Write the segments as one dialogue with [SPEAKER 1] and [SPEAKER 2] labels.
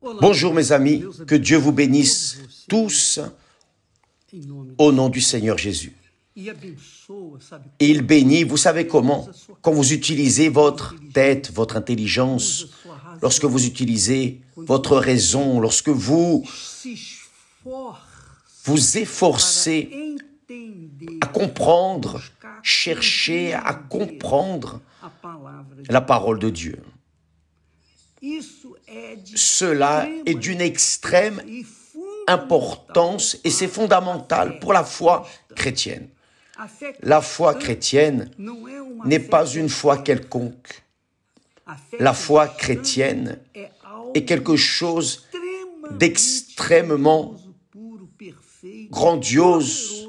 [SPEAKER 1] Bonjour mes amis, que Dieu vous bénisse tous au nom du Seigneur Jésus. Et il bénit, vous savez comment? Quand vous utilisez votre tête, votre intelligence, lorsque vous utilisez votre raison, lorsque vous vous efforcez à comprendre, chercher à comprendre la parole de Dieu. Cela est d'une extrême importance et c'est fondamental pour la foi chrétienne. La foi chrétienne n'est pas une foi quelconque. La foi chrétienne est quelque chose d'extrêmement grandiose,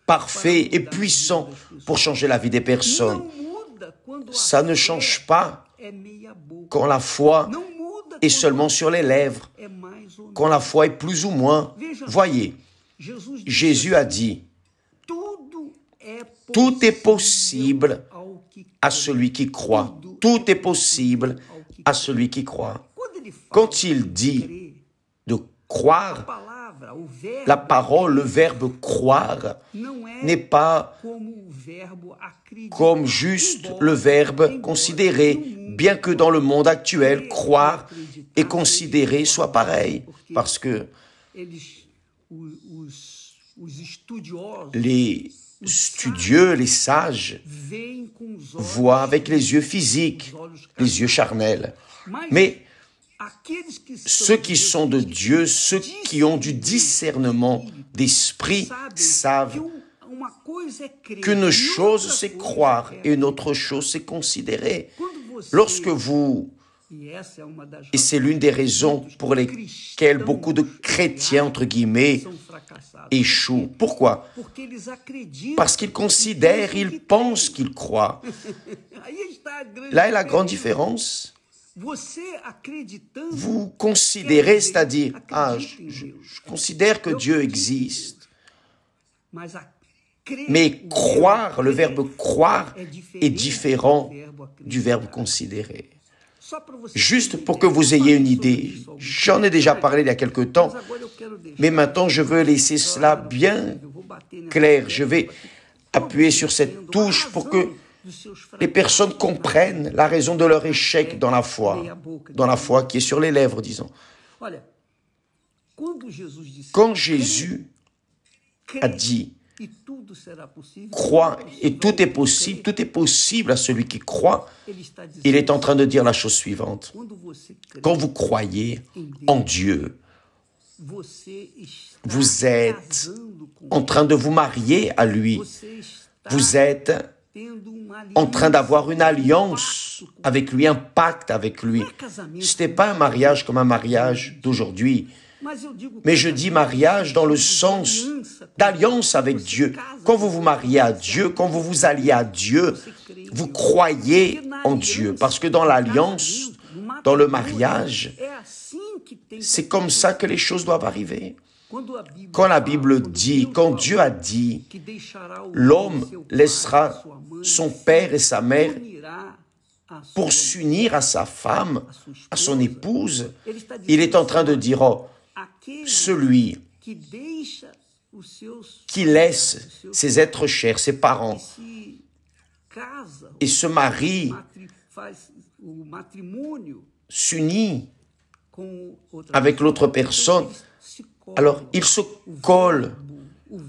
[SPEAKER 1] parfait et puissant pour changer la vie des personnes. Ça ne change pas quand la foi est seulement sur les lèvres, quand la foi est plus ou moins. Voyez, Jésus a dit, tout est possible à celui qui croit. Tout est possible à celui qui croit. Quand il dit de croire, la parole, le verbe croire, n'est pas comme juste le verbe considérer, bien que dans le monde actuel, croire et considérer soient pareils, parce que les studieux, les sages, voient avec les yeux physiques, les yeux charnels. Mais ceux qui sont de Dieu, ceux qui ont du discernement d'esprit, savent qu'une chose, c'est croire, et une autre chose, c'est considérer. Lorsque vous, et c'est l'une des raisons pour lesquelles beaucoup de chrétiens, entre guillemets, échouent. Pourquoi? Parce qu'ils considèrent, ils pensent qu'ils croient. Là est la grande différence. Vous considérez, c'est-à-dire, je considère que Dieu existe. Mais croire, le verbe croire est différent du verbe considérer. Juste pour que vous ayez une idée, j'en ai déjà parlé il y a quelque temps, mais maintenant je veux laisser cela bien clair. Je vais appuyer sur cette touche pour que les personnes comprennent la raison de leur échec dans la foi qui est sur les lèvres, disons. Quand Jésus a dit crois et tout est possible à celui qui croit, il est en train de dire la chose suivante. Quand vous croyez en Dieu, vous êtes en train de vous marier à lui. Vous êtes en train d'avoir une alliance avec lui, un pacte avec lui. Ce n'est pas un mariage comme un mariage d'aujourd'hui. Mais je dis mariage dans le sens d'alliance avec Dieu. Quand vous vous mariez à Dieu, quand vous vous alliez à Dieu, vous croyez en Dieu. Parce que dans l'alliance, dans le mariage, c'est comme ça que les choses doivent arriver. Quand la Bible dit, quand Dieu a dit, l'homme laissera son père et sa mère pour s'unir à sa femme, à son épouse, il est en train de dire, celui qui laisse ses êtres chers, ses parents, et se marie, s'unit avec l'autre personne, alors il se colle,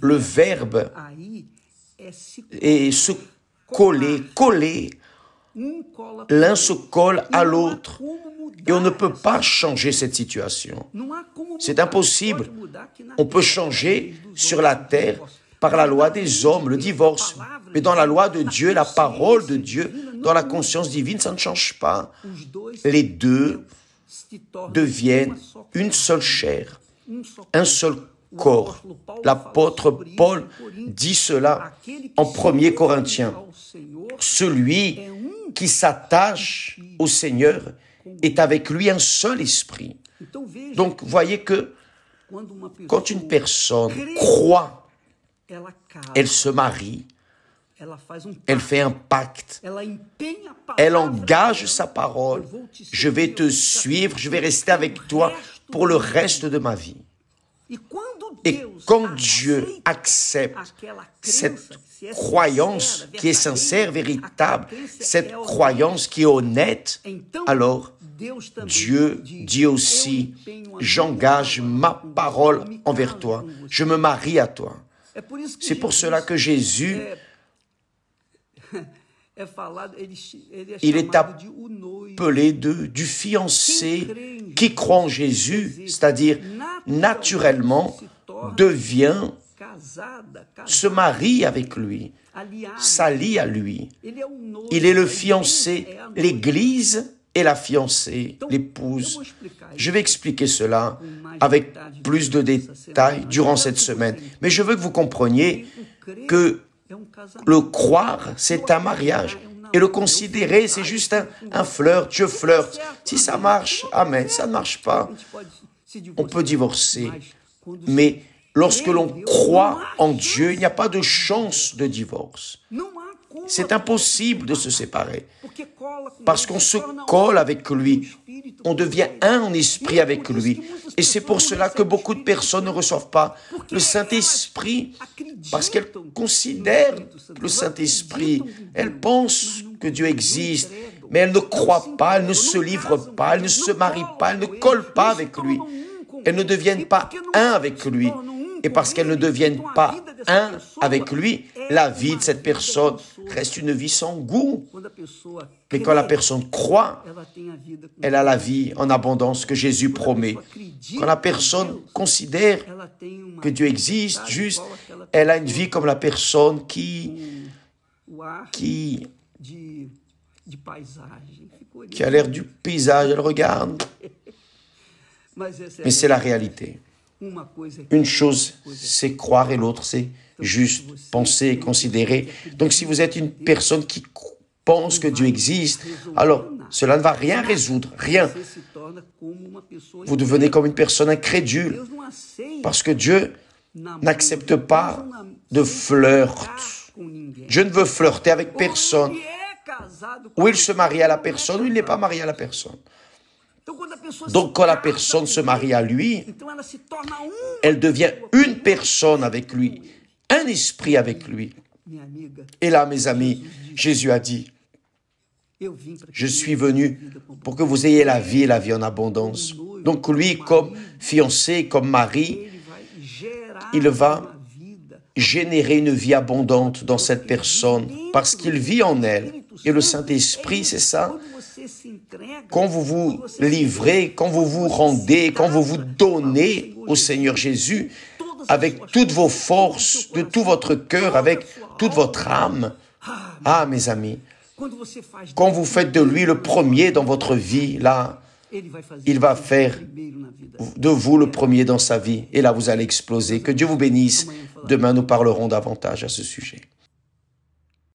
[SPEAKER 1] le verbe et se coller, l'un se colle à l'autre. Et on ne peut pas changer cette situation. C'est impossible. On peut changer sur la terre par la loi des hommes, le divorce. Mais dans la loi de Dieu, la parole de Dieu, dans la conscience divine, ça ne change pas. Les deux deviennent une seule chair, un seul corps. L'apôtre Paul dit cela en 1 Corinthiens. Celui qui s'attache au Seigneur est avec lui un seul esprit. Donc, voyez que quand une personne croit, elle se marie, elle fait un pacte, elle engage sa parole. Je vais te suivre, je vais rester avec toi pour le reste de ma vie. Et quand Dieu accepte cette croyance qui est sincère, véritable, cette croyance qui est honnête, alors Dieu dit aussi, j'engage ma parole envers toi, je me marie à toi. C'est pour cela que Jésus, il est appelé du fiancé qui croit en Jésus, c'est-à-dire naturellement devient, se marie avec lui, s'allie à lui. Il est le fiancé, l'Église est la fiancée, l'épouse. Je vais expliquer cela avec plus de détails durant cette semaine. Mais je veux que vous compreniez que le croire, c'est un mariage. Et le considérer, c'est juste un flirt, je flirte. Si ça marche, amen. Ça ne marche pas, on peut divorcer. Mais lorsque l'on croit en Dieu, il n'y a pas de chance de divorce. C'est impossible de se séparer. Parce qu'on se colle avec lui. On devient un en esprit avec lui. Et c'est pour cela que beaucoup de personnes ne reçoivent pas le Saint-Esprit. Parce qu'elles considèrent le Saint-Esprit. Elles pensent que Dieu existe. Mais elles ne croient pas, elles ne se livrent pas, elles ne se marient pas, elles ne collent pas avec lui. Elles ne deviennent pas un avec lui. Et parce qu'elles ne deviennent pas un avec lui, la vie de cette personne reste une vie sans goût. Mais quand la personne croit, elle a la vie en abondance que Jésus promet. Quand la personne considère que Dieu existe, juste, elle a une vie comme la personne qui a l'air du paysage, elle regarde. Mais c'est la réalité. Une chose, c'est croire et l'autre, c'est juste penser et considérer. Donc, si vous êtes une personne qui pense que Dieu existe, alors cela ne va rien résoudre, rien. Vous devenez comme une personne incrédule parce que Dieu n'accepte pas de flirt. Je ne veux flirter avec personne. Ou il se marie à la personne ou il n'est pas marié à la personne. Donc, quand la personne se marie à lui, elle devient une personne avec lui, un esprit avec lui. Et là, mes amis, Jésus a dit, je suis venu pour que vous ayez la vie et la vie en abondance. Donc, lui, comme fiancé, comme mari, il va générer une vie abondante dans cette personne parce qu'il vit en elle. Et le Saint-Esprit, c'est ça. Quand vous vous livrez, quand vous vous rendez, quand vous vous donnez au Seigneur Jésus, avec toutes vos forces, de tout votre cœur, avec toute votre âme. Ah, mes amis, quand vous faites de lui le premier dans votre vie, là, il va faire de vous le premier dans sa vie. Et là, vous allez exploser. Que Dieu vous bénisse. Demain, nous parlerons davantage à ce sujet.